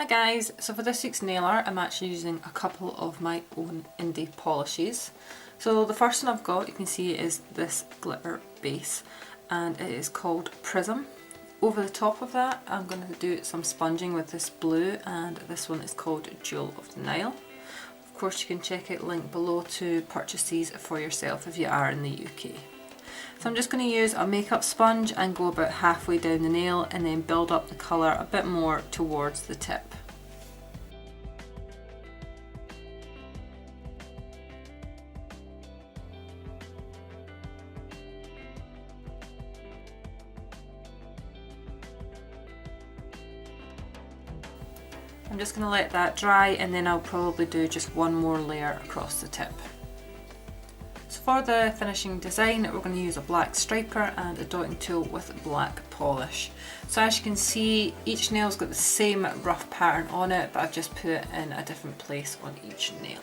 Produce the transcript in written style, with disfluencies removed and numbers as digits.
Hi guys, so for this week's nail art I'm actually using a couple of my own indie polishes. So the first one I've got, you can see, is this glitter base and it is called Prism. Over the top of that I'm going to do some sponging with this blue, and this one is called Jewel of the Nile. Of course you can check out the link below to purchase these for yourself if you are in the UK. So I'm just going to use a makeup sponge and go about halfway down the nail and then build up the colour a bit more towards the tip. I'm just going to let that dry and then I'll probably do just one more layer across the tip. So for the finishing design we're going to use a black striper and a dotting tool with black polish. So as you can see, each nail's got the same rough pattern on it, but I've just put it in a different place on each nail.